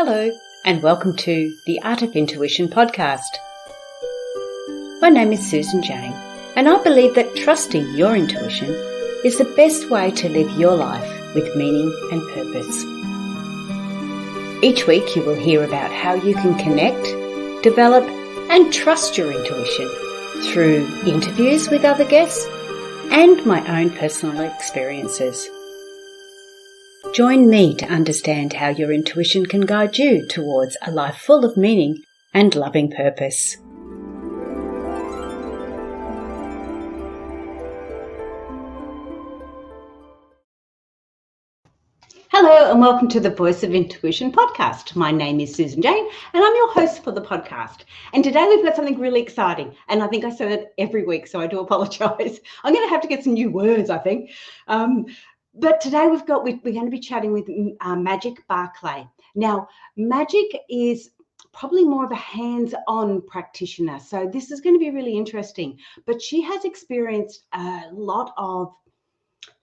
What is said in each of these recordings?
Hello, and welcome to the Art of Intuition podcast. My name is Susan Jane, and I believe that trusting your intuition is the best way to live your life with meaning and purpose. Each week you will hear about how you can connect, develop, and trust your intuition through interviews with other guests and my own personal experiences. Join me to understand how your intuition can guide you towards a life full of meaning and loving purpose. Hello and welcome to the Voice of Intuition podcast. My name is Susan Jane and I'm your host for the podcast. And today we've got something really exciting, and I think I say that every week, so I do apologise. I'm going to have to get some new words, I think. But today we're going to be chatting with Magic Barclay. Now, Magic is probably more of a hands-on practitioner, so this is going to be really interesting. But she has experienced a lot of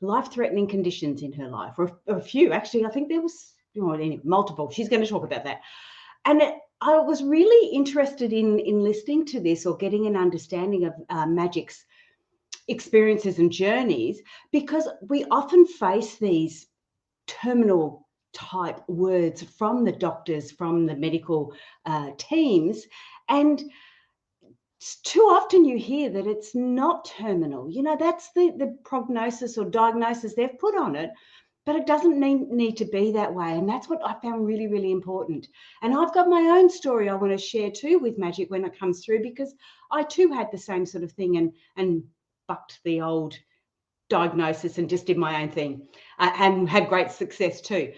life-threatening conditions in her life, or a few actually. I think there was multiple. She's going to talk about that. And I was really interested in listening to this or getting an understanding of Magic's experiences and journeys, because we often face these terminal type words from the doctors, from the medical teams, and too often you hear that it's not terminal. That's the prognosis or diagnosis they've put on it, but it doesn't need to be that way. And that's what I found really, really important. And I've got my own story I want to share too with Magic when it comes through, because I too had the same sort of thing and bucked the old diagnosis and just did my own thing and had great success too.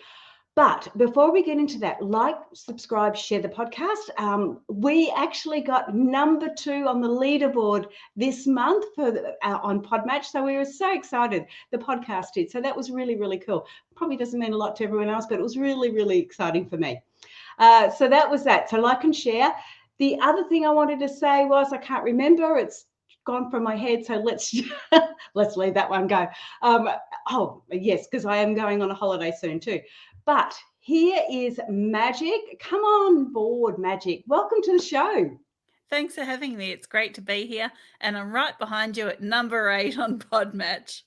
But before we get into that, like, subscribe, share the podcast. We actually got number 2 on the leaderboard this month on Podmatch. So we were so excited. The podcast did. So that was really, really cool. Probably doesn't mean a lot to everyone else, but it was really, really exciting for me. So that was that. So like and share. The other thing I wanted to say was, I can't remember. It's gone from my head, so let's leave that one go. Yes, because I am going on a holiday soon too. But here is Magic. Come on board, Magic. Welcome to the show. Thanks for having me. It's great to be here, and I'm right behind you at number 8 on Podmatch.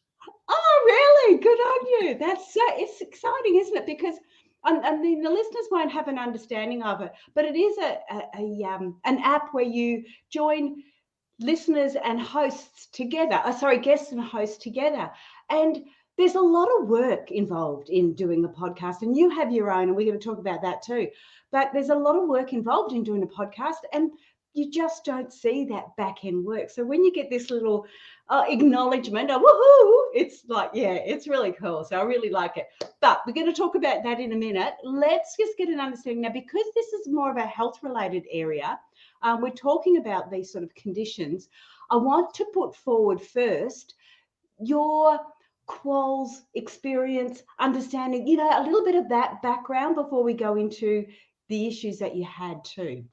Oh, really? Good on you. It's exciting, isn't it? Because I mean, the listeners won't have an understanding of it, but it is an app where you join listeners and hosts together. Guests and hosts together. And there's a lot of work involved in doing a podcast, and you have your own, and we're going to talk about that too. But there's a lot of work involved in doing a podcast, and you just don't see that back end work. So when you get this little acknowledgement of woohoo, it's like, yeah, it's really cool. So I really like it. But we're going to talk about that in a minute. Let's just get an understanding now, because this is more of a health related area. We're talking about these sort of conditions. I want to put forward first your quals, experience, understanding, a little bit of that background before we go into the issues that you had too.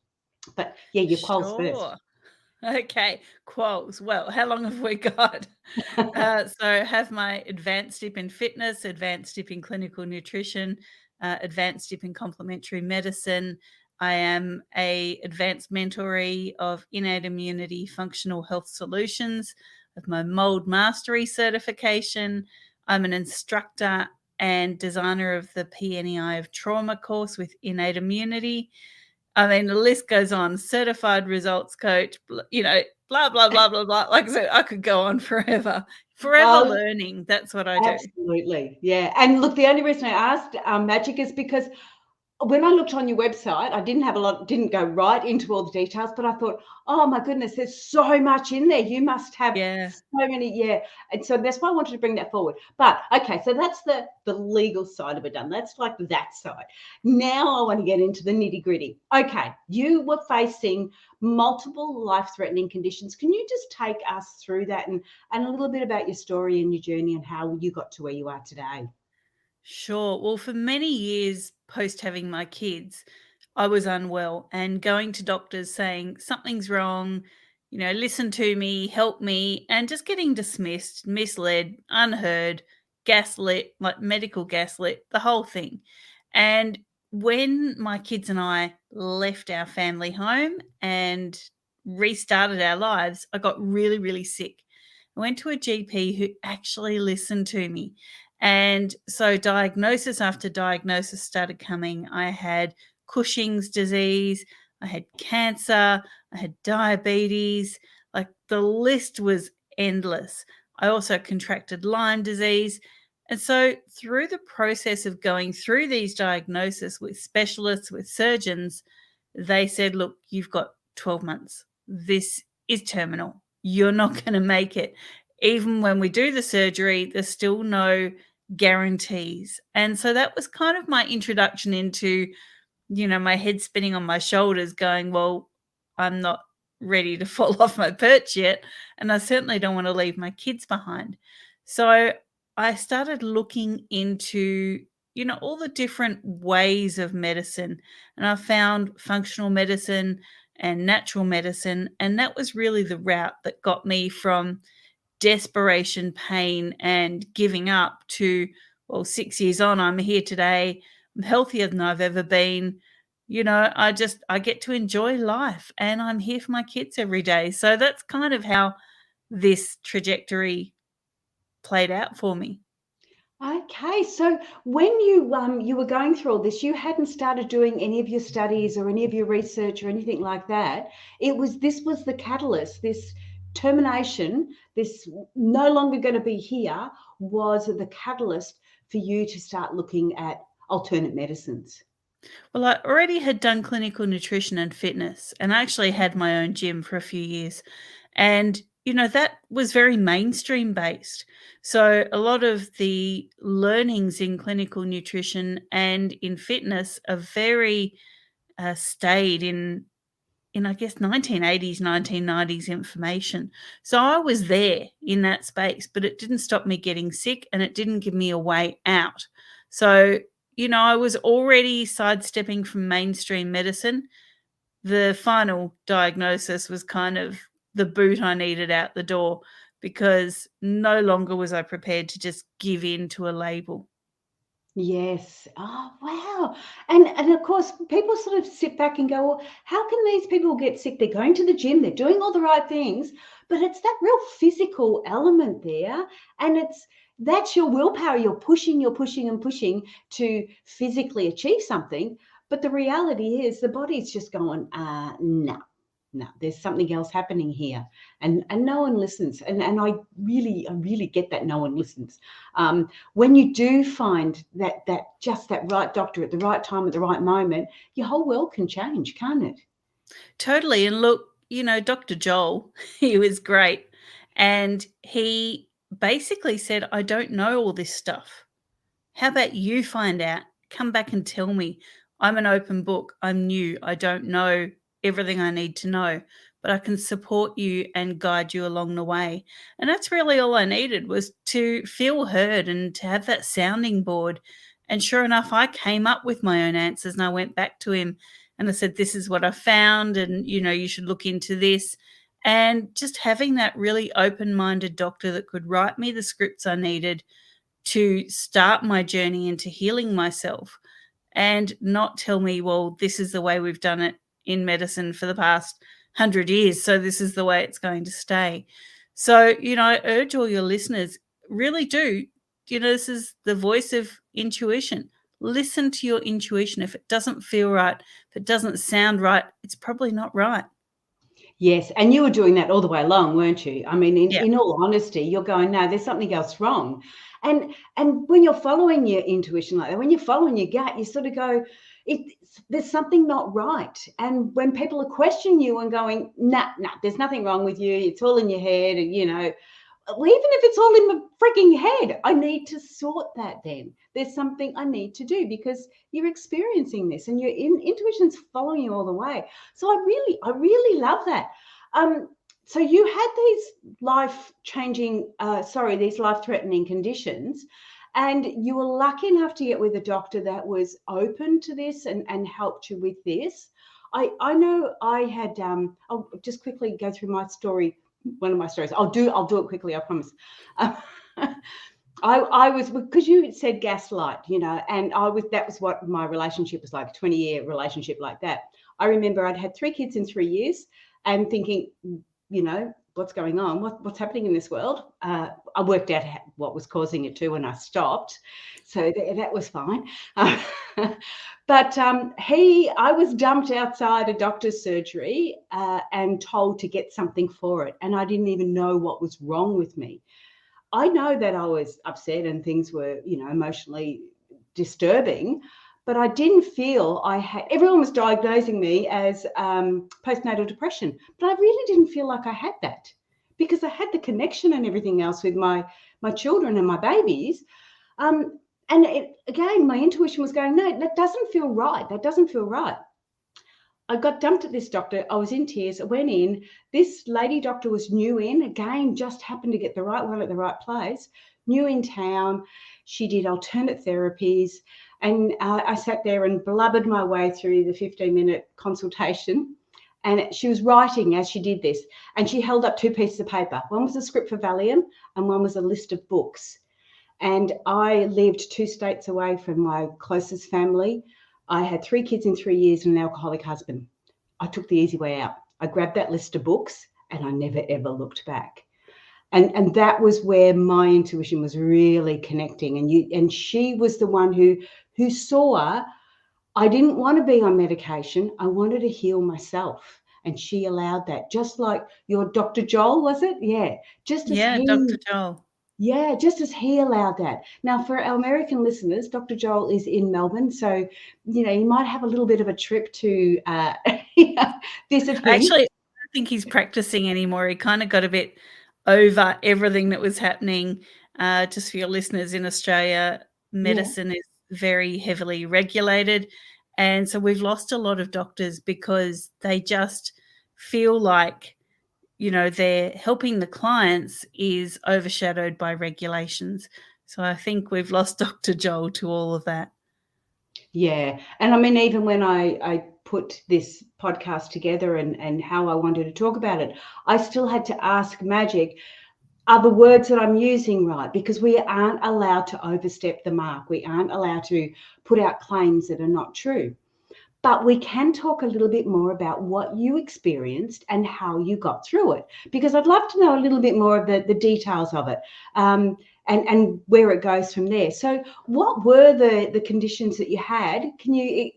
But yeah, your quals first. Okay, quals. Well, how long have we got? So I have my advanced dip in fitness, advanced dip in clinical nutrition, advanced dip in complementary medicine. I am a advanced mentoree of innate immunity functional health solutions with my mold mastery certification. I'm an instructor and designer of the PNEI of trauma course with innate immunity. I mean, the list goes on. Certified results coach, blah, blah, blah, blah, blah. Like I said, I could go on forever learning. That's what I do. Absolutely. Yeah. And look, the only reason I asked Magic is because when I looked on your website, I didn't go right into all the details, but I thought, oh my goodness, there's so much in there. You must have so many. Yeah. And so that's why I wanted to bring that forward. But okay, so that's the legal side of it done. That's like that side. Now I want to get into the nitty gritty. Okay. You were facing multiple life-threatening conditions. Can you just take us through that and a little bit about your story and your journey and how you got to where you are today? Sure. Well, for many years post having my kids, I was unwell and going to doctors saying something's wrong, listen to me, help me, and just getting dismissed, misled, unheard, gaslit, like medical gaslit, the whole thing. And when my kids and I left our family home and restarted our lives, I got really, really sick. I went to a GP who actually listened to me. And so diagnosis after diagnosis started coming. I had Cushing's disease, I had cancer, I had diabetes. Like the list was endless. I also contracted Lyme disease. And so, through the process of going through these diagnoses with specialists, with surgeons, they said, look, you've got 12 months. This is terminal. You're not going to make it. Even when we do the surgery, there's still no guarantees. And so that was kind of my introduction into, my head spinning on my shoulders, going, well, I'm not ready to fall off my perch yet. And I certainly don't want to leave my kids behind. So I started looking into, all the different ways of medicine. And I found functional medicine and natural medicine. And that was really the route that got me from desperation, pain, and giving up to, well, 6 years on, I'm here today. I'm healthier than I've ever been. I get to enjoy life and I'm here for my kids every day. So that's kind of how this trajectory played out for me. Okay, so when you were going through all this, you hadn't started doing any of your studies or any of your research or anything like that. This was the catalyst, this termination, this no longer going to be here was the catalyst for you to start looking at alternate medicines. Well, I already had done clinical nutrition and fitness, and I actually had my own gym for a few years. And, that was very mainstream based. So a lot of the learnings in clinical nutrition and in fitness are very stayed in I guess 1980s, 1990s information. So I was there in that space, but it didn't stop me getting sick and it didn't give me a way out. So, I was already sidestepping from mainstream medicine. The final diagnosis was kind of the boot I needed out the door because no longer was I prepared to just give in to a label. Yes. Oh, wow. And of course, people sort of sit back and go, well, how can these people get sick? They're going to the gym, they're doing all the right things, but it's that real physical element there. And that's your willpower. You're pushing and pushing to physically achieve something. But the reality is the body's just going, no, there's something else happening here. And no one listens. And I really get that no one listens. When you do find that just that right doctor at the right time at the right moment, your whole world can change, can't it? Totally. And look, Dr. Joel, he was great. And he basically said, I don't know all this stuff. How about you find out? Come back and tell me. I'm an open book. I'm new. I don't know everything I need to know, but I can support you and guide you along the way. And that's really all I needed, was to feel heard and to have that sounding board. And sure enough, I came up with my own answers and I went back to him and I said, this is what I found. And, you should look into this. And just having that really open-minded doctor that could write me the scripts I needed to start my journey into healing myself, and not tell me, well, this is the way we've done it in medicine for the past 100 years, so this is the way it's going to stay. So, I urge all your listeners, really do, this is the voice of intuition. Listen to your intuition. If it doesn't feel right, if it doesn't sound right, it's probably not right. Yes, and you were doing that all the way along, weren't you? I mean, Yeah. in all honesty, you're going, no, there's something else wrong. And when you're following your intuition like that, when you're following your gut, you sort of go, there's something not right. And when people are questioning you and going, nah, there's nothing wrong with you, it's all in your head, and well, even if it's all in my freaking head, I need to sort that then. There's something I need to do because you're experiencing this and your intuition's following you all the way. So I really love that. So you had these these life-threatening conditions, and you were lucky enough to get with a doctor that was open to this and helped you with this. I know I had, I'll just quickly go through my story. One of my stories. I'll do it quickly, I promise. I was, because you said gaslight, and that was what my relationship was like, a 20-year relationship like that. I remember I'd had 3 kids in 3 years and thinking, what's going on? What's happening in this world? I worked out what was causing it too when I stopped. So that was fine. But I was dumped outside a doctor's surgery and told to get something for it. And I didn't even know what was wrong with me. I know that I was upset and things were, emotionally disturbing, but I didn't feel everyone was diagnosing me as postnatal depression, but I really didn't feel like I had that because I had the connection and everything else with my children and my babies. And again, my intuition was going, no, that doesn't feel right. That doesn't feel right. I got dumped at this doctor. I was in tears. I went in. This lady doctor was new in, again, just happened to get the right one at the right place, new in town. She did alternate therapies. And I sat there and blubbered my way through the 15-minute consultation. And she was writing as she did this. And she held up 2 pieces of paper. One was a script for Valium and one was a list of books. And I lived 2 states away from my closest family. I had 3 kids in 3 years and an alcoholic husband. I took the easy way out. I grabbed that list of books and I never, ever looked back. And that was where my intuition was really connecting. And she was the one who saw I didn't want to be on medication. I wanted to heal myself. And she allowed that, just like your Dr. Joel, was it? Yeah. Yeah, Dr. Joel. Yeah, just as he allowed that. Now, for our American listeners, Dr. Joel is in Melbourne, so you might have a little bit of a trip to visit him. Actually, I don't think he's practicing anymore. He kind of got a bit over everything that was happening. Just for your listeners in Australia, medicine is very heavily regulated, and so we've lost a lot of doctors because they just feel like they're helping the clients is overshadowed by regulations. So I think we've lost Dr. Joel to all of that. Yeah. And I mean, even when I put this podcast together and how I wanted to talk about it, I still had to ask Magic, are the words that I'm using right? Because we aren't allowed to overstep the mark. We aren't allowed to put out claims that are not true. But we can talk a little bit more about what you experienced and how you got through it, because I'd love to know a little bit more of the details of it and where it goes from there. So what were the conditions that you had? Can you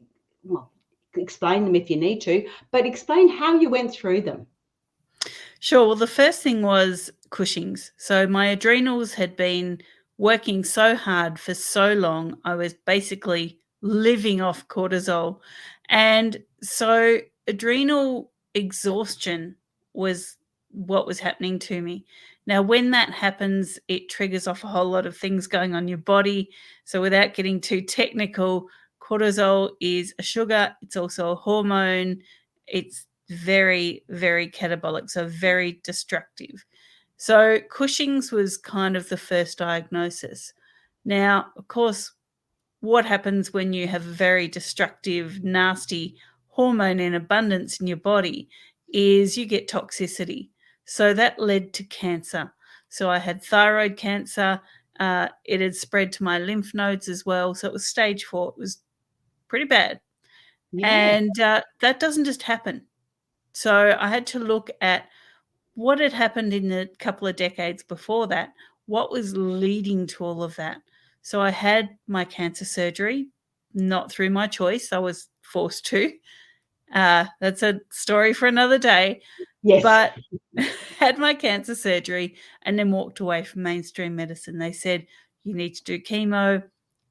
explain them if you need to, but explain how you went through them? Sure. Well, the first thing was Cushing's. So my adrenals had been working so hard for so long. I was basically living off cortisol. And so adrenal exhaustion was what was happening to me. Now, when that happens, it triggers off a whole lot of things going on your body. So without getting too technical, cortisol is a sugar. It's also a hormone. It's very, very catabolic, so very destructive. So Cushing's was kind of the first diagnosis. Now, of course, what happens when you have a very destructive, nasty hormone in abundance in your body is you get toxicity. So that led to cancer. So I had thyroid cancer. It had spread to my lymph nodes as well. So it was stage 4. It was pretty bad. Yeah. And that doesn't just happen. So I had to look at what had happened in the couple of decades before that, what was leading to all of that. So I had my cancer surgery, not through my choice. I was forced to. That's a story for another day. Yes. But had my cancer surgery and then walked away from mainstream medicine. They said, you need to do chemo,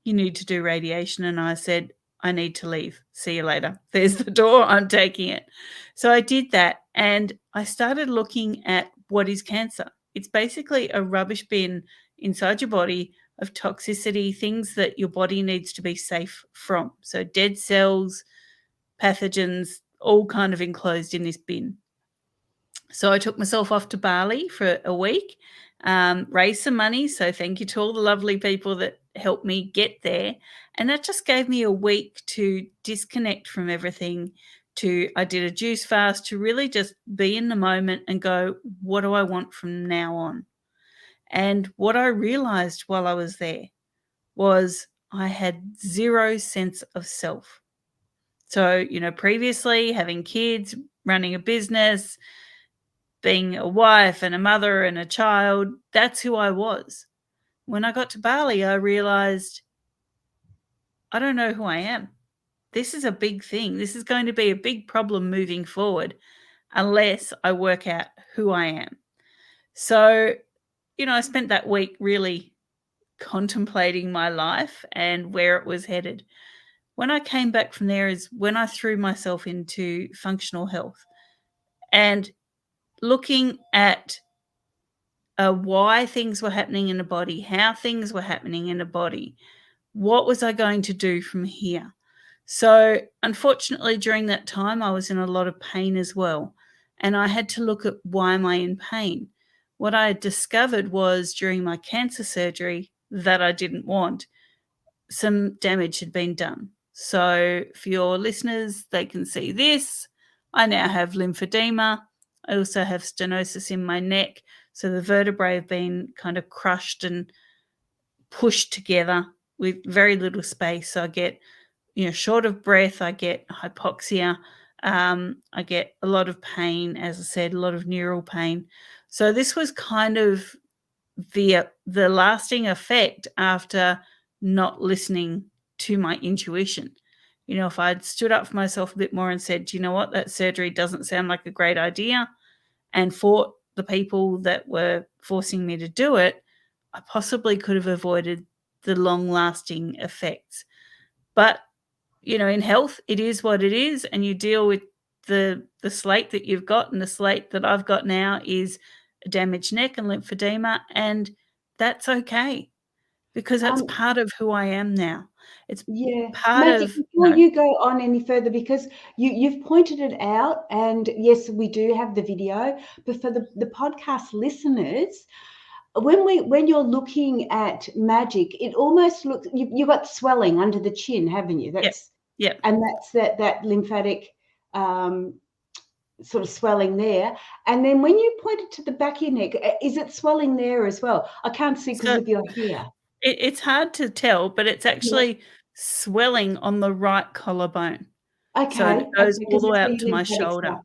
you need to do radiation. And I said, I need to leave. See you later. There's the door. I'm taking it. So I did that. And I started looking at what is cancer. It's basically a rubbish bin inside your body of toxicity, things that your body needs to be safe from. So dead cells, pathogens, all kind of enclosed in this bin. So I took myself off to Bali for a week, raised some money. So thank you to all the lovely people that helped me get there. And that just gave me a week to disconnect from everything. I did a juice fast to really just be in the moment and go, what do I want from now on? And what I realized while I was there was I had zero sense of self. So, previously having kids, running a business, being a wife and a mother and a child, that's who I was. When I got to Bali, I realized I don't know who I am. This is a big thing. This is going to be a big problem moving forward unless I work out who I am. So, I spent that week really contemplating my life and where it was headed. When I came back from there is when I threw myself into functional health and looking at why things were happening in the body, how things were happening in the body. What was I going to do from here? So, unfortunately, during that time, I was in a lot of pain as well. And I had to look at why am I in pain? What I had discovered was during my cancer surgery that I didn't want, some damage had been done. So, for your listeners, they can see this. I now have lymphedema. I also have stenosis in my neck. So, the vertebrae have been kind of crushed and pushed together with very little space. So, I get short of breath, I get hypoxia, I get a lot of pain, as I said, a lot of neural pain. So this was kind of the lasting effect after not listening to my intuition. If I'd stood up for myself a bit more and said, you know what, that surgery doesn't sound like a great idea, and fought the people that were forcing me to do it, I possibly could have avoided the long-lasting effects. But in health, it is what it is, and you deal with the slate that you've got, and the slate that I've got now is a damaged neck and lymphedema, and that's okay because that's Um, part of who I am now. It's Yeah, part Magic, of, before you go on any further, because you've pointed it out, and yes, we do have the video, but for the podcast listeners, when you're looking at Magic, it almost looks you've got swelling under the chin, haven't you? yep, yep. And that's that lymphatic sort of swelling there. And then when you pointed to the back of your neck, is it swelling there as well? I can't see because So of your hair. it's hard to tell, but it's Yeah. actually swelling on the right collarbone. So Okay, it goes all because the way that's where up your to my lymphatic shoulder. stuff.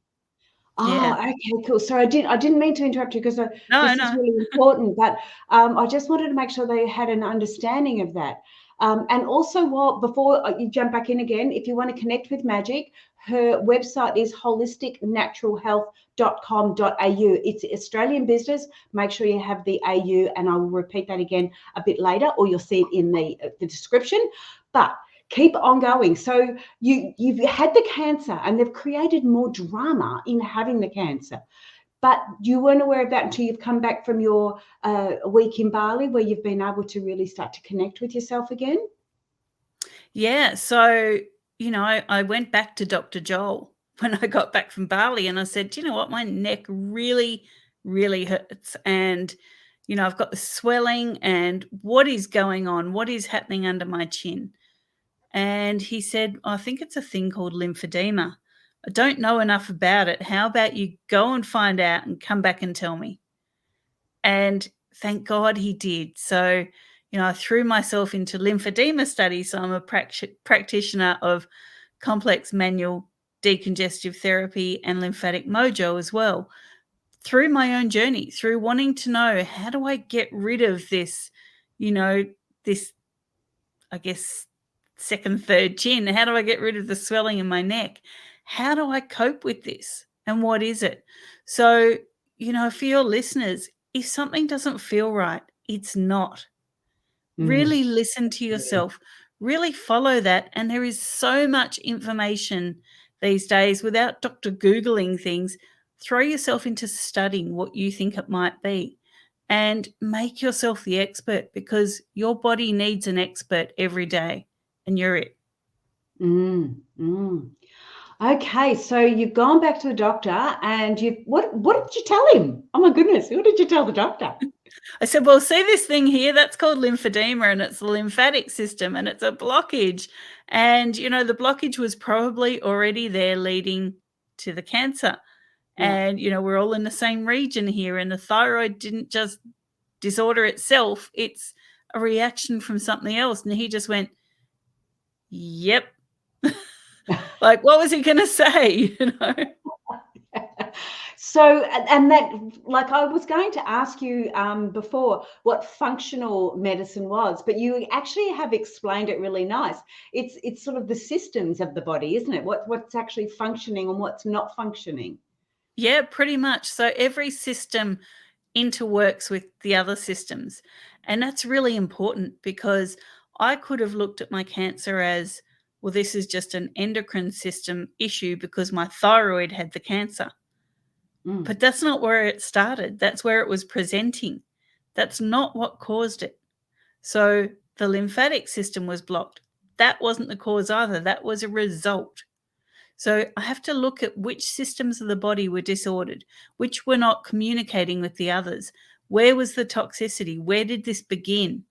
Oh, Yeah. okay, cool. Sorry, I didn't mean to interrupt you because No, this is no. really important, but I just wanted to make sure they had an understanding of that. And also, before you jump back in again, if you want to connect with Magic, her website is holisticnaturalhealth.com.au. It's Australian business. Make sure you have the AU, and I will repeat that again a bit later, or you'll see it in the description. But keep on going. So you've had the cancer, and they've created more drama in having the cancer, but you weren't aware of that until you've come back from your week in Bali, where you've been able to really start to connect with yourself again. Yeah, so, I went back to Dr. Joel when I got back from Bali, and I said, "Do you know what? My neck really, really hurts, and, I've got the swelling, and what is going on? What is happening under my chin?" And he said, "I think it's a thing called lymphedema. I don't know enough about it. How about you go and find out and come back and tell me?" And thank God he did. So, I threw myself into lymphedema studies. So I'm a practitioner of complex manual decongestive therapy and lymphatic mojo as well. Through my own journey, through wanting to know, how do I get rid of this, this, I guess, second, third chin? How do I get rid of the swelling in my neck? How do I cope with this? And what is it? So, for your listeners, if something doesn't feel right, it's not. Mm. Really listen to yourself, really follow that. And there is so much information these days without Dr. Googling things. Throw yourself into studying what you think it might be and make yourself the expert, because your body needs an expert every day, and you're it. Mm, mm. Okay, so you've gone back to the doctor, and what did you tell him? Oh my goodness, what did you tell the doctor? I said, "Well, see this thing here? That's called lymphedema, and it's the lymphatic system, and it's a blockage." And, the blockage was probably already there leading to the cancer. Yeah. And, we're all in the same region here, and the thyroid didn't just disorder itself. It's a reaction from something else. And he just went, yep. Like, what was he going to say? So, and that, like, I was going to ask you before what functional medicine was, but you actually have explained it really nice. It's sort of the systems of the body, isn't it? What's actually functioning and what's not functioning. Yeah, pretty much. So every system interworks with the other systems. And that's really important because I could have looked at my cancer as, well, this is just an endocrine system issue because my thyroid had the cancer. But that's not where it started. That's where it was presenting. That's not what caused it. So the lymphatic system was blocked. That wasn't the cause either. That was a result. So I have to look at which systems of the body were disordered, which were not communicating with the others. Where was the toxicity? Where did this begin?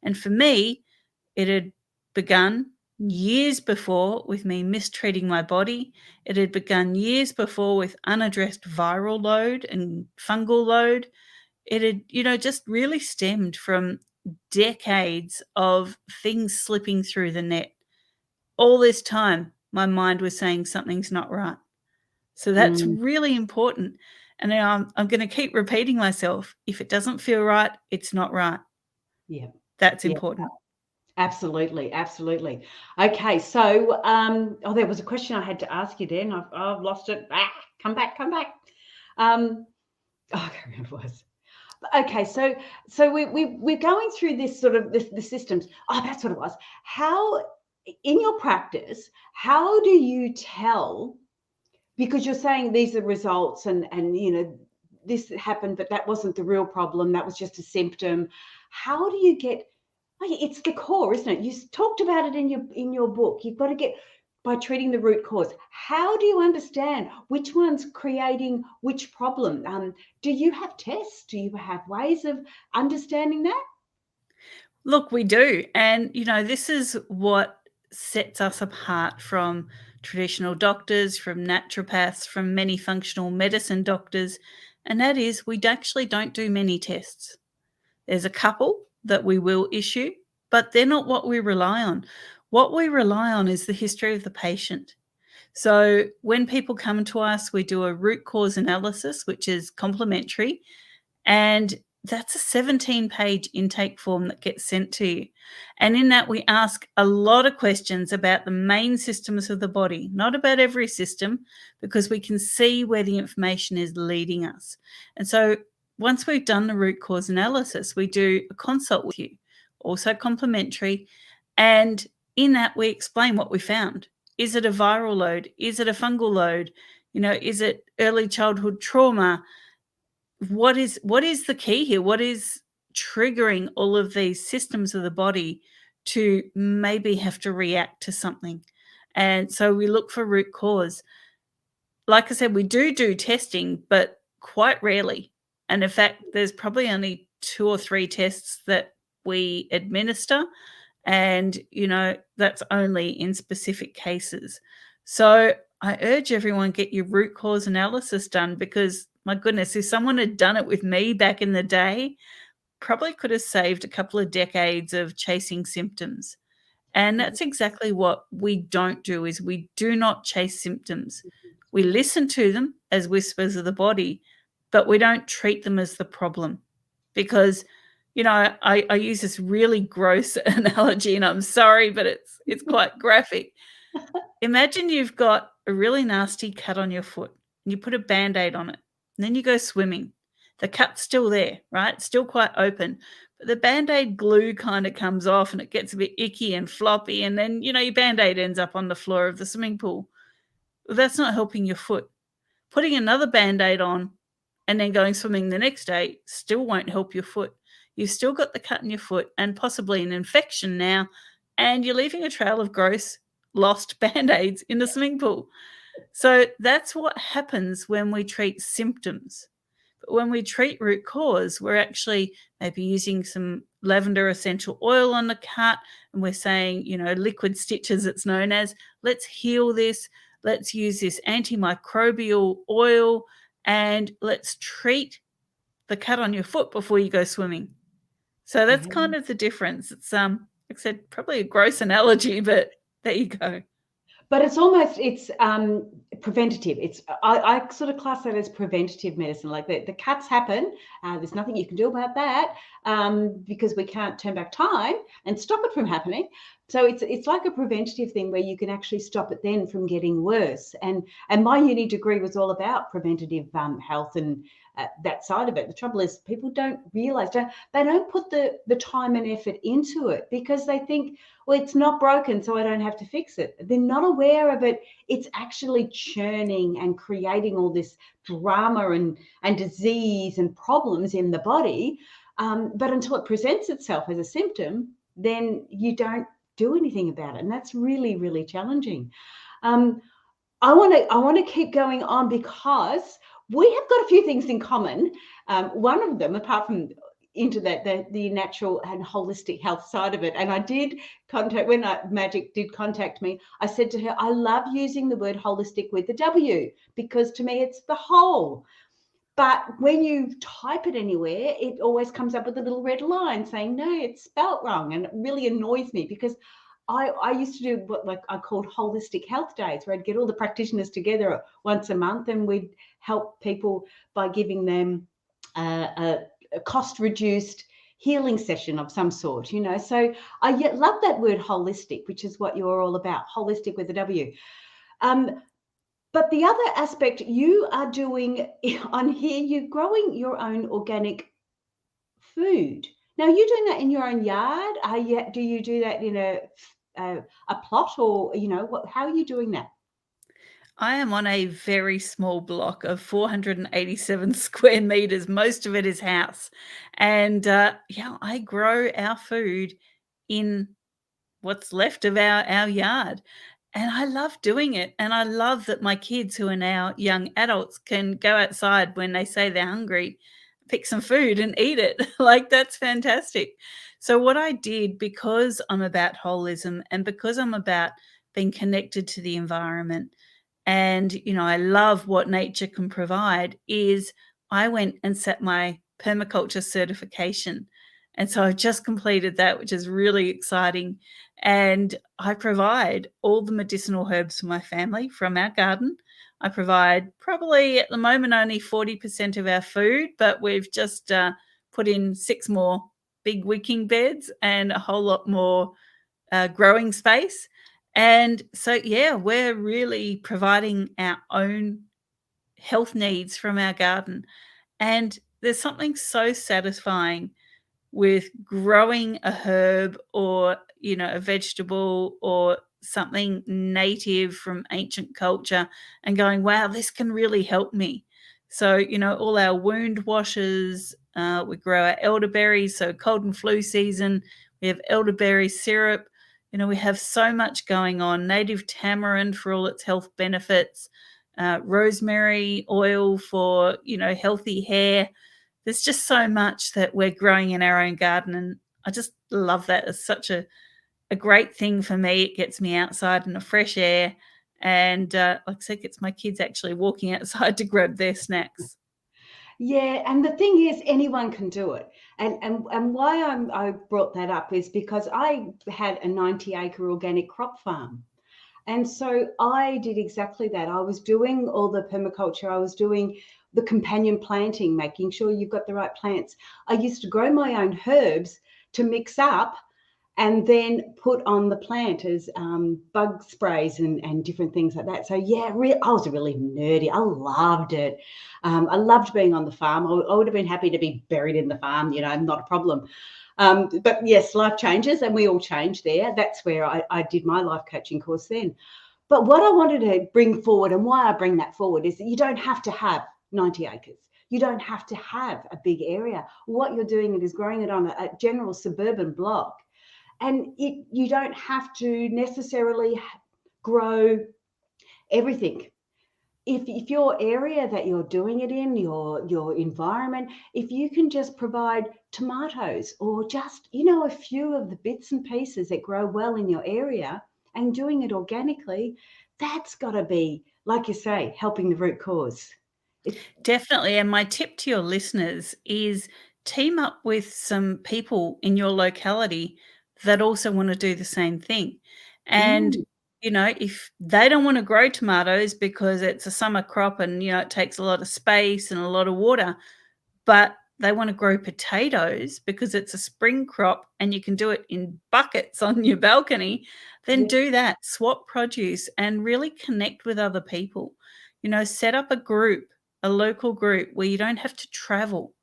And for me, it had begun years before with me mistreating my body. It had begun years before with unaddressed viral load and fungal load. It had, just really stemmed from decades of things slipping through the net. All this time, my mind was saying something's not right. So that's really important. And now I'm going to keep repeating myself. If it doesn't feel right, it's not right. Yeah. That's important. Absolutely, absolutely. Okay, so there was a question I had to ask you then. I've lost it. Come back. I can't remember what it was. Okay, so we're going through this sort of the systems. Oh, that's what it was. How in your practice, how do you tell? Because you're saying these are results, and this happened, but that wasn't the real problem. That was just a symptom. How do you get? It's the core, isn't it? You talked about it in your book. You've got to get by treating the root cause. How do you understand which one's creating which problem? Do you have tests? Do you have ways of understanding that? Look, we do. And, this is what sets us apart from traditional doctors, from naturopaths, from many functional medicine doctors. And that is we actually don't do many tests. There's a couple that we will issue, but they're not what we rely on. What we rely on is the history of the patient. So when people come to us, we do a root cause analysis, which is complimentary, and that's a 17-page intake form that gets sent to you. And in that, we ask a lot of questions about the main systems of the body, not about every system, because we can see where the information is leading us. And so once we've done the root cause analysis, we do a consult with you, also complimentary. And in that, we explain what we found. Is it a viral load? Is it a fungal load? Is it early childhood trauma? What is the key here? What is triggering all of these systems of the body to maybe have to react to something? And so we look for root cause. Like I said, we do testing, but quite rarely. And in fact, there's probably only 2 or 3 tests that we administer. And, that's only in specific cases. So I urge everyone get your root cause analysis done because, my goodness, if someone had done it with me back in the day, probably could have saved a couple of decades of chasing symptoms. And that's exactly what we don't do, is we do not chase symptoms. We listen to them as whispers of the body, but we don't treat them as the problem. Because, I use this really gross analogy, and I'm sorry, but it's quite graphic. Imagine you've got a really nasty cut on your foot and you put a Band-Aid on it, and then you go swimming. The cut's still there, right? It's still quite open. But the Band-Aid glue kind of comes off and it gets a bit icky and floppy, and then, your Band-Aid ends up on the floor of the swimming pool. Well, that's not helping your foot. Putting another Band-Aid on and then going swimming the next day still won't help your foot. You've still got the cut in your foot and possibly an infection now, and you're leaving a trail of gross lost Band-Aids in the swimming pool. So that's what happens when we treat symptoms. But when we treat root cause, we're actually maybe using some lavender essential oil on the cut, and we're saying, liquid stitches, it's known as, let's heal this. Let's use this antimicrobial oil and let's treat the cut on your foot before you go swimming. So that's Yeah. kind of the difference. It's like I said, probably a gross analogy, but there you go. But it's preventative. I sort of class that as preventative medicine. Like the cuts happen, there's nothing you can do about that, because we can't turn back time and stop it from happening. So it's like a preventative thing where you can actually stop it then from getting worse. And my uni degree was all about preventative health and that side of it. The trouble is people don't realize, they don't put the time and effort into it because they think, well, it's not broken, so I don't have to fix it. They're not aware of it. It's actually churning and creating all this drama and disease and problems in the body. But until it presents itself as a symptom, then you don't do anything about it. And that's really, really challenging. I want to keep going on because we have got a few things in common. One of them, apart from into the natural and holistic health side of it, and I did contact when Magic did contact me. I said to her, I love using the word holistic with the W because to me it's the whole. But when you type it anywhere, it always comes up with a little red line saying, no, it's spelt wrong. And it really annoys me because I used to do what like I called holistic health days, where I'd get all the practitioners together once a month and we'd help people by giving them a cost-reduced healing session of some sort, you know. So I love that word holistic, which is what you're all about, holistic with a W. But the other aspect you are doing on here, you're growing your own organic food. Now, you're doing that in your own yard? Do you do that in a plot, or you know how are you doing that? I am on a very small block of 487 square meters. Most of it is house. And yeah, I grow our food in what's left of our yard. And I love doing it. And I love that my kids, who are now young adults, can go outside when they say they're hungry, pick some food and eat it. Like, that's fantastic. So, what I did, because I'm about holism and because I'm about being connected to the environment, and I love what nature can provide, is I went and set my permaculture certification. And so I've just completed that, which is really exciting. And I provide all the medicinal herbs for my family from our garden. I provide probably at the moment only 40% of our food, but we've just put in 6 more big wicking beds and a whole lot more growing space. And so, yeah, we're really providing our own health needs from our garden. And there's something so satisfying with growing a herb or, a vegetable or something native from ancient culture and going, wow, this can really help me. So, all our wound washes, we grow our elderberries. So, cold and flu season, we have elderberry syrup. We have so much going on. Native tamarind for all its health benefits, rosemary oil for, healthy hair. There's just so much that we're growing in our own garden, and I just love that. It's such a great thing for me. It gets me outside in the fresh air, and like I said, gets my kids actually walking outside to grab their snacks. Yeah, and the thing is, anyone can do it. And why I brought that up is because I had a 90-acre organic crop farm. And so I did exactly that. I was doing all the permaculture. I was doing the companion planting, making sure you've got the right plants. I used to grow my own herbs to mix up and then put on the plant as bug sprays and different things like that. So yeah, I was really nerdy. I loved it. I loved being on the farm. I would have been happy to be buried in the farm, not a problem. But yes, life changes and we all change there. That's where I did my life coaching course then. But what I wanted to bring forward, and why I bring that forward, is that you don't have to have 90 acres. You don't have to have a big area. What you're doing is growing it on a general suburban block. And you don't have to necessarily grow everything. If your area that you're doing it in, your environment, if you can just provide tomatoes or just, a few of the bits and pieces that grow well in your area and doing it organically, that's got to be, like you say, helping the root cause. Definitely. And my tip to your listeners is team up with some people in your locality that also want to do the same thing. And, Mm, if they don't want to grow tomatoes because it's a summer crop and, it takes a lot of space and a lot of water, but they want to grow potatoes because it's a spring crop and you can do it in buckets on your balcony, then yeah. do that. Swap produce and really connect with other people. Set up a group, a local group where you don't have to travel.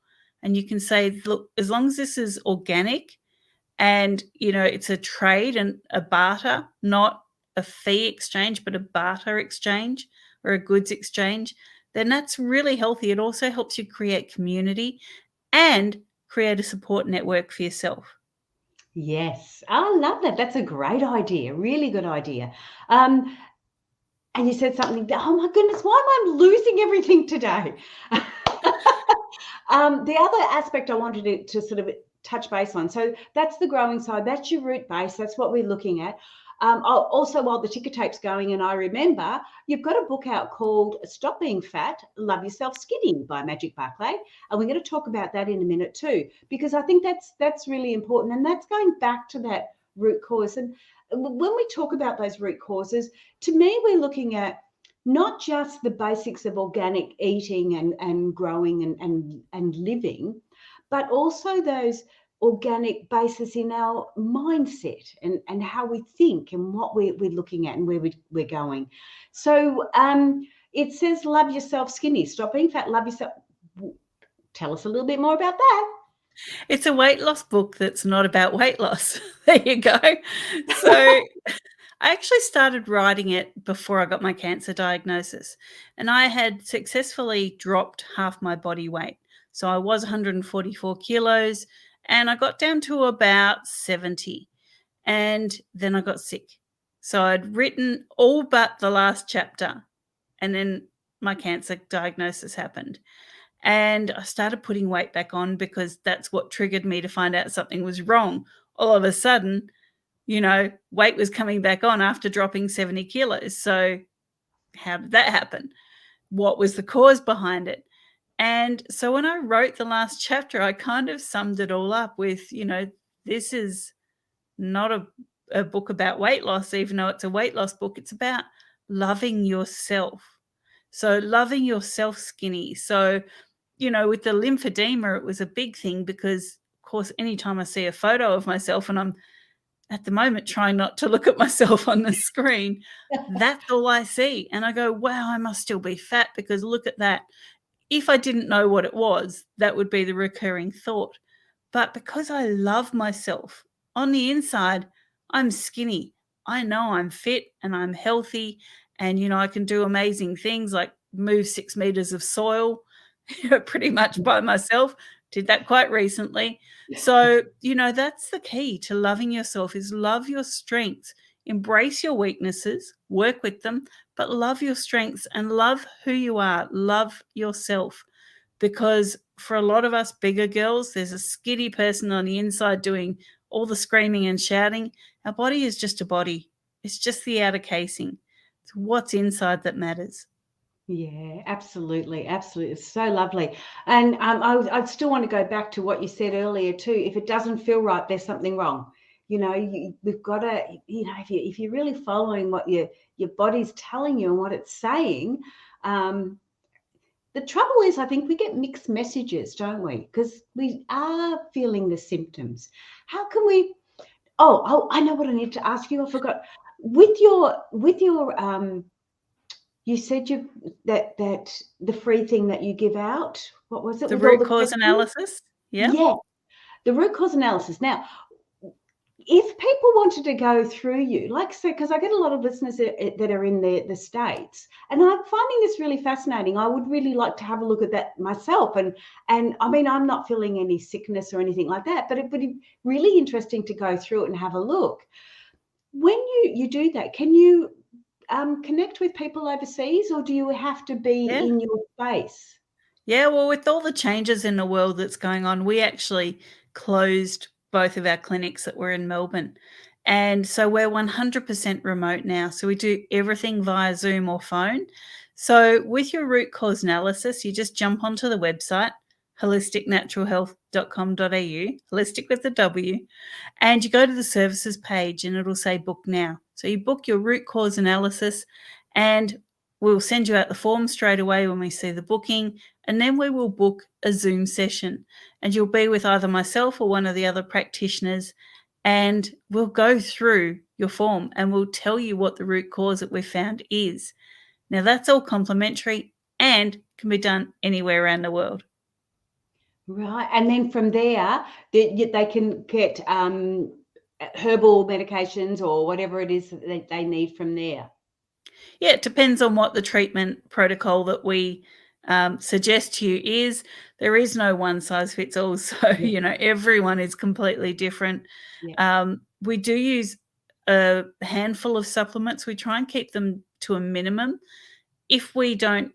And you can say, look, as long as this is organic and, it's a trade and a barter, not a fee exchange, but a barter exchange or a goods exchange, then that's really healthy. It also helps you create community and create a support network for yourself. Yes, I love that. That's a great idea. Really good idea. Um, and you said something that, oh my goodness, why am I losing everything today? The other aspect I wanted to sort of touch base on. So that's the growing side. That's your root base. That's what we're looking at. Also, while the ticker tape's going, and I remember you've got a book out called Stop Being Fat, Love Yourself Skinny by Magic Barclay. And we're going to talk about that in a minute too, because I think that's really important. And that's going back to that root cause. And when we talk about those root causes, to me, we're looking at not just the basics of organic eating and growing and living, but also those organic basis in our mindset and how we think and what we're looking at and where we're going. So it says, love yourself skinny, stop being fat, love yourself. Tell us a little bit more about that. It's a weight loss book that's not about weight loss. There you go. So I actually started writing it before I got my cancer diagnosis, and I had successfully dropped half my body weight. So I was 144 kilos and I got down to about 70, and then I got sick. So I'd written all but the last chapter, and then my cancer diagnosis happened. And I started putting weight back on because that's what triggered me to find out something was wrong. All of a sudden, weight was coming back on after dropping 70 kilos. So how did that happen? What was the cause behind it? And so when I wrote the last chapter, I kind of summed it all up with, this is not a book about weight loss, even though it's a weight loss book. It's about loving yourself. So loving yourself skinny. So, with the lymphedema, it was a big thing because, of course, anytime I see a photo of myself and I'm at the moment trying not to look at myself on the screen, that's all I see. And I go, wow, I must still be fat because look at that. If I didn't know what it was, that would be the recurring thought. But because I love myself on the inside, I'm skinny. I know I'm fit and I'm healthy and, I can do amazing things like move 6 meters of soil pretty much by myself. Did that quite recently. So, that's the key to loving yourself is love your strengths, embrace your weaknesses, work with them, but love your strengths and love who you are, love yourself. Because for a lot of us bigger girls, there's a skinny person on the inside doing all the screaming and shouting. Our body is just a body. It's just the outer casing. It's what's inside that matters. Yeah, absolutely, absolutely. It's so lovely. And I still want to go back to what you said earlier too. If it doesn't feel right, there's something wrong. We've got to, if you're really following what your body's telling you and what it's saying, the trouble is, I think we get mixed messages, don't we? Because we are feeling the symptoms. How can we? Oh, I know what I need to ask you. I forgot. With your you said that the free thing that you give out, what was it? The With all root the cause questions? analysis. Yeah. Yeah, the root cause analysis. Now, if people wanted to go through you, like say, because I get a lot of listeners that are in the States, and I'm finding this really fascinating. I would really like to have a look at that myself. And I mean, I'm not feeling any sickness or anything like that, but it would be really interesting to go through it and have a look. When you do that, can you connect with people overseas, or do you have to be Yeah. in your space? Yeah, well, with all the changes in the world that's going on, we actually closed both of our clinics that were in Melbourne. And so we're 100% remote now. So we do everything via Zoom or phone. So with your root cause analysis, you just jump onto the website, holisticnaturalhealth.com.au, holistic with the W, and you go to the services page and it'll say book now. So you book your root cause analysis, and we'll send you out the form straight away when we see the booking, and then we will book a Zoom session, and you'll be with either myself or one of the other practitioners, and we'll go through your form and we'll tell you what the root cause that we've found is. Now, that's all complimentary and can be done anywhere around the world. Right. And then from there, they can get herbal medications or whatever it is that they need from there. Yeah, it depends on what the treatment protocol that we suggest to you is. There is no one size fits all. So, everyone is completely different. Yeah. We do use a handful of supplements. We try and keep them to a minimum. If we don't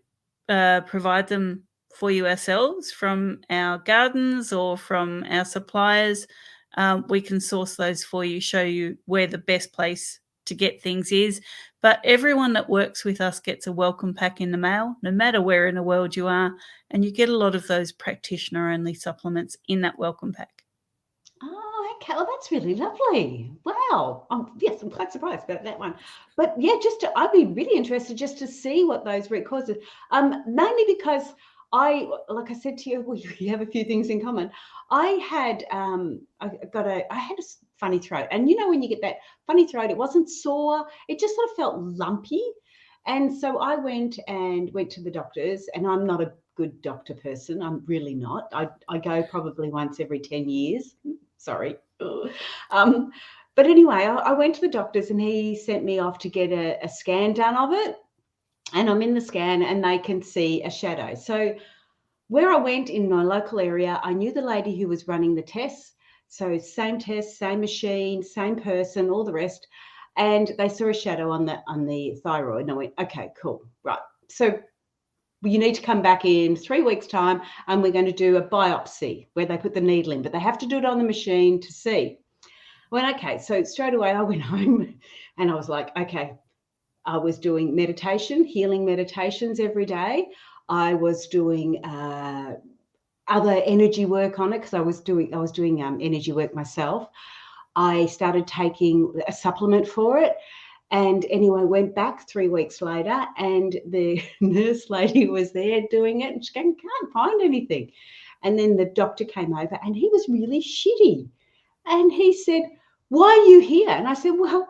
provide them for you ourselves from our gardens or from our suppliers, we can source those for you, show you where the best place to get things is. But everyone that works with us gets a welcome pack in the mail, no matter where in the world you are, and you get a lot of those practitioner-only supplements in that welcome pack. Oh, okay. Well, that's really lovely. Wow. Yes, I'm quite surprised about that one. But yeah, I'd be really interested just to see what those root causes. Mainly because like I said to you, we have a few things in common. I had a funny throat, and when you get that funny throat, it wasn't sore. It just sort of felt lumpy. And so I went to the doctors, and I'm not a good doctor person. I'm really not. I go probably once every 10 years. Sorry. But anyway, I went to the doctors, and he sent me off to get a scan done of it. And I'm in the scan, and they can see a shadow. So where I went in my local area, I knew the lady who was running the tests. So same test, same machine, same person, all the rest. And they saw a shadow on the thyroid. And I went, okay, cool. Right. So you need to come back in 3 weeks' time, and we're going to do a biopsy where they put the needle in, but they have to do it on the machine to see. I went, okay. So straight away I went home, and I was like, okay, I was doing meditation, healing meditations every day. I was doing other energy work on it because I was doing energy work myself. I started taking a supplement for it. And anyway, went back 3 weeks later, and the nurse lady was there doing it, and she can't find anything. And then the doctor came over, and he was really shitty. And he said, why are you here? And I said, well,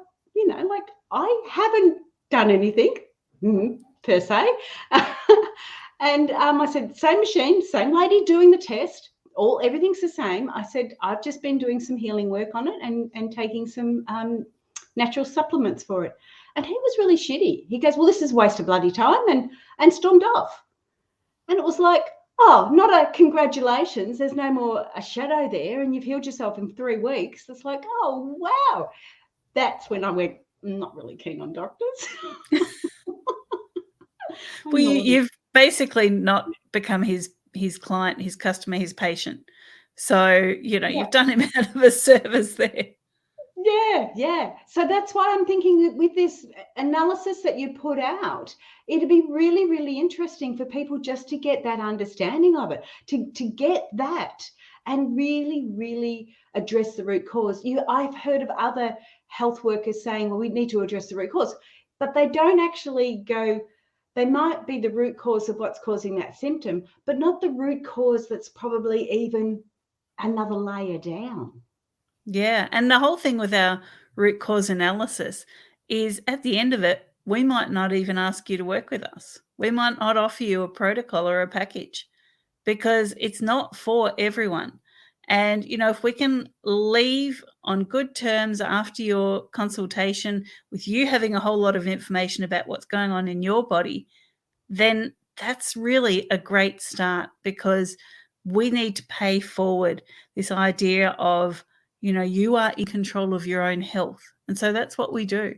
I haven't done anything per se. And I said, same machine, same lady doing the test, everything's the same. I said, I've just been doing some healing work on it and taking some natural supplements for it. And he was really shitty. He goes, well, this is a waste of bloody time, and stormed off. And it was like, oh, not a congratulations. There's no more a shadow there, and you've healed yourself in 3 weeks. It's like, oh, wow. That's when I went, I'm not really keen on doctors. Well, you've basically not become his client, his customer, his patient. So, you've done him out of a service there. Yeah. So that's why I'm thinking that with this analysis that you put out, it'd be really, really interesting for people just to get that understanding of it, to get that and really, really address the root cause. I've heard of other health workers saying, well, we need to address the root cause, but they don't actually go, they might be the root cause of what's causing that symptom, but not the root cause that's probably even another layer down. Yeah. And the whole thing with our root cause analysis is at the end of it, we might not even ask you to work with us. We might not offer you a protocol or a package because it's not for everyone. And, if we can leave on good terms after your consultation with you having a whole lot of information about what's going on in your body, then that's really a great start, because we need to pay forward this idea of, you are in control of your own health. And so that's what we do.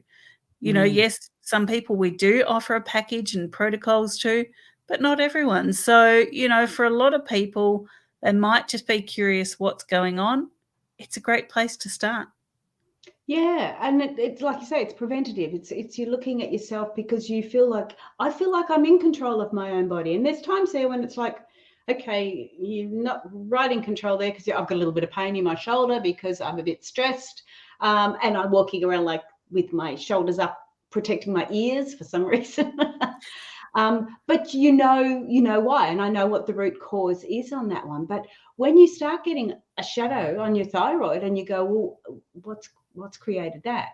Yes, some people we do offer a package and protocols to, but not everyone. So, for a lot of people, they might just be curious what's going on. It's a great place to start. Yeah, and it's like you say, it's preventative. It's you're looking at yourself because I feel like I'm in control of my own body. And there's times there when it's like, okay, you're not right in control there because I've got a little bit of pain in my shoulder because I'm a bit stressed, and I'm walking around like with my shoulders up, protecting my ears for some reason. But you know why, and I know what the root cause is on that one. But when you start getting a shadow on your thyroid, and you go, well, what's created that?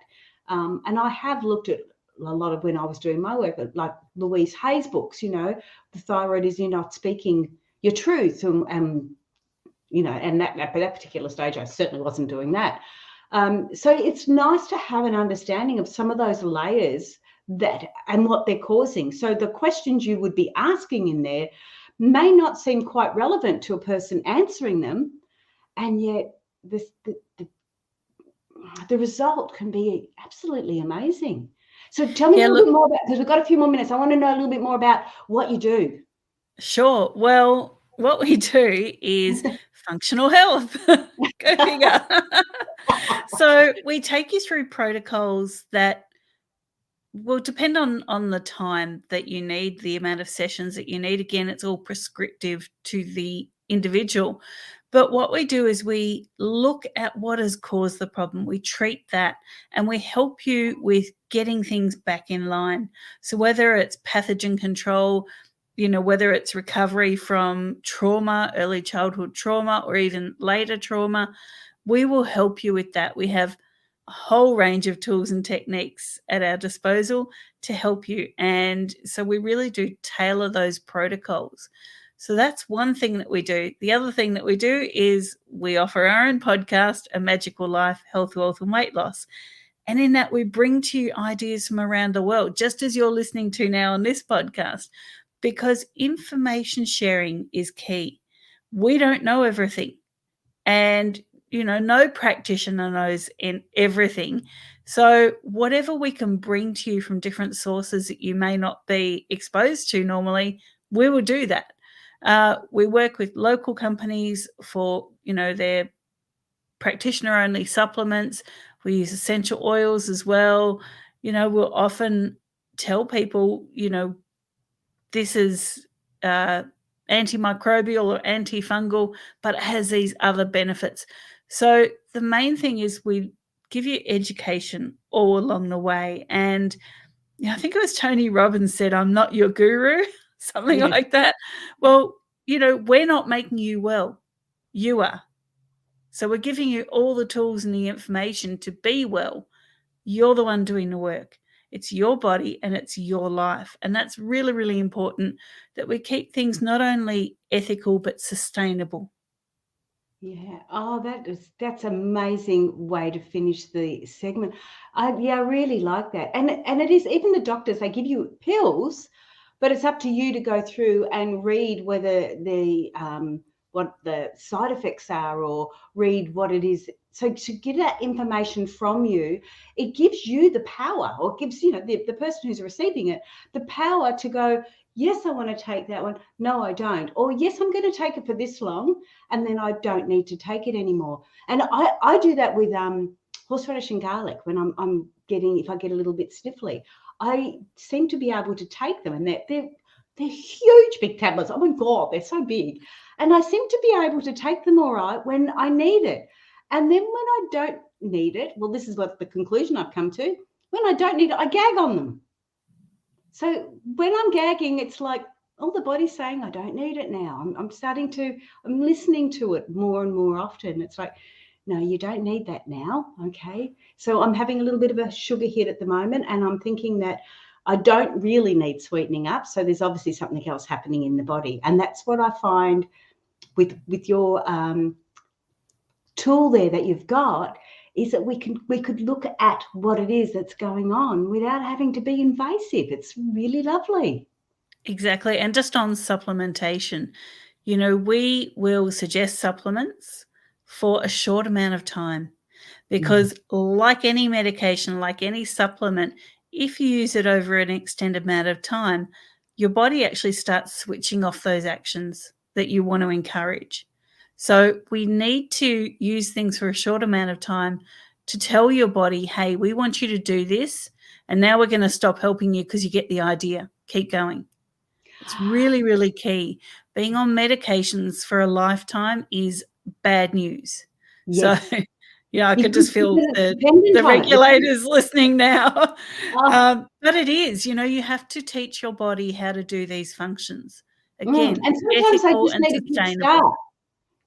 And I have looked at a lot of when I was doing my work, like Louise Hay's books. The thyroid is you're not speaking your truth, and and at that particular stage, I certainly wasn't doing that. So it's nice to have an understanding of some of those layers and what they're causing. So the questions you would be asking in there may not seem quite relevant to a person answering them, and yet the result can be absolutely amazing. So tell me a little bit more about, because we've got a few more minutes. I want to know a little bit more about what you do. Sure. Well, what we do is functional health. Go figure. So we take you through protocols that will depend on the time that you need, the amount of sessions that you need. Again, it's all prescriptive to the individual. But what we do is we look at what has caused the problem. We treat that, and we help you with getting things back in line. So whether it's pathogen control, whether it's recovery from trauma, early childhood trauma, or even later trauma, we will help you with that. We have a whole range of tools and techniques at our disposal to help you. And so we really do tailor those protocols. So that's one thing that we do. The other thing that we do is we offer our own podcast, A Magical Life, Health, Wealth and Weight Loss. And in that, we bring to you ideas from around the world, just as you're listening to now on this podcast, because information sharing is key. We don't know everything. And no practitioner knows everything. So whatever we can bring to you from different sources that you may not be exposed to normally, we will do that. We work with local companies for, their practitioner-only supplements. We use essential oils as well. We'll often tell people, this is antimicrobial or antifungal, but it has these other benefits. So the main thing is we give you education all along the way. And I think it was Tony Robbins said, "I'm not your guru," something like that. Well, we're not making you well. You are. So we're giving you all the tools and the information to be well. You're the one doing the work. It's your body and it's your life. And that's really, really important that we keep things not only ethical, but sustainable. Yeah. Oh, that's amazing way to finish the segment. I really like that. And it is, even the doctors, they give you pills, but it's up to you to go through and read whether what the side effects are, or read what it is. So to get that information from you, it gives you the power, or gives the person who's receiving it the power to go, yes, I want to take that one. No, I don't. Or yes, I'm going to take it for this long, and then I don't need to take it anymore. And I do that with horseradish and garlic when if I get a little bit sniffly. I seem to be able to take them, and they're huge, big tablets. Oh my God, they're so big. And I seem to be able to take them all right when I need it. And then when I don't need it, well, this is what the conclusion I've come to. When I don't need it, I gag on them. So when I'm gagging, it's like, oh, the body's saying I don't need it now. I'm listening to it more and more often. It's like, no, you don't need that now. Okay. So I'm having a little bit of a sugar hit at the moment, and I'm thinking that I don't really need sweetening up. So there's obviously something else happening in the body. And that's what I find with your tool there that you've got, is that we could look at what it is that's going on without having to be invasive. It's really lovely. Exactly. And just on supplementation, we will suggest supplements for a short amount of time, because like any medication, like any supplement, if you use it over an extended amount of time, your body actually starts switching off those actions that you want to encourage. So we need to use things for a short amount of time to tell your body, hey, we want you to do this, and now we're going to stop helping you because you get the idea. Keep going. It's really, really key, being on medications for a lifetime is bad news. Yes. So, I could Because just feel it's the dependent on it. regulators listening now. Oh, But it is, you have to teach your body how to do these functions. Again, and sometimes they ethical just and need a kick start. sustainable.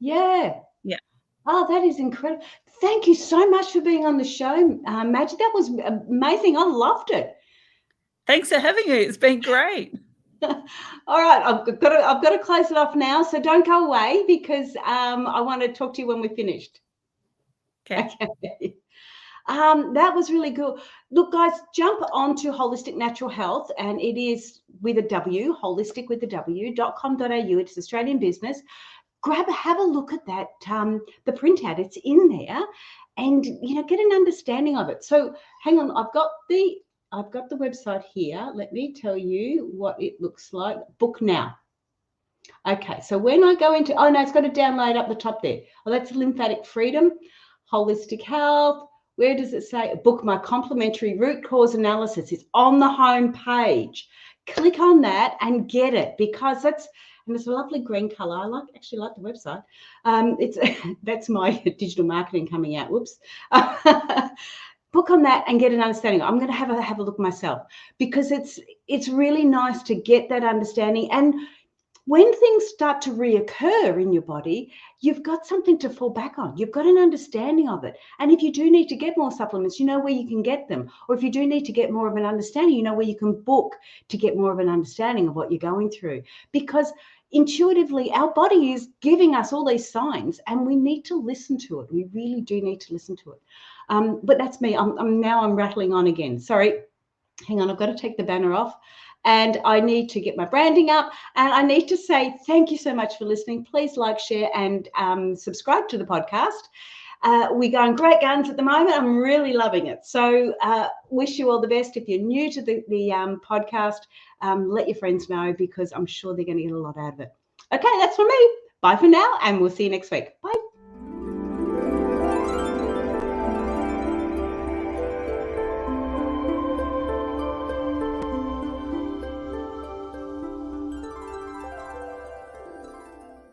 Yeah. Yeah. Oh, that is incredible. Thank you so much for being on the show, Magic. That was amazing. I loved it. Thanks for having me. It's been great. All right, I've got to close it off now. So don't go away because I want to talk to you when we're finished. Okay. Okay. That was really good. Look, guys, jump onto Holistic Natural Health, and it is with a W, holistic with a W.com.au. It's Australian business. Have a look at that, the printout. It's in there, and get an understanding of it. So hang on, I've got the website here. Let me tell you what it looks like. Book now. Okay, so when I go into, oh no, it's got to download up the top there. Oh, that's lymphatic freedom, holistic health. Where does it say? Book my complimentary root cause analysis. It's on the home page. Click on that and get it, because and it's a lovely green color. I actually like the website. It's that's my digital marketing coming out. Whoops. Book on that and get an understanding. I'm going to have a look myself, because it's really nice to get that understanding. And when things start to reoccur in your body, you've got something to fall back on. You've got an understanding of it. And if you do need to get more supplements, you know where you can get them. Or if you do need to get more of an understanding, you know where you can book to get more of an understanding of what you're going through. Because intuitively, our body is giving us all these signs, and we need to listen to it. We really do need to listen to it. But that's me. I'm rattling on again. Sorry. Hang on, I've got to take the banner off. And I need to get my branding up. And I need to say thank you so much for listening. Please like, share, and subscribe to the podcast. We're going great guns at the moment. I'm really loving it. So wish you all the best. If you're new to the podcast, let your friends know, because I'm sure they're going to get a lot out of it. Okay, that's from me. Bye for now, and we'll see you next week. Bye.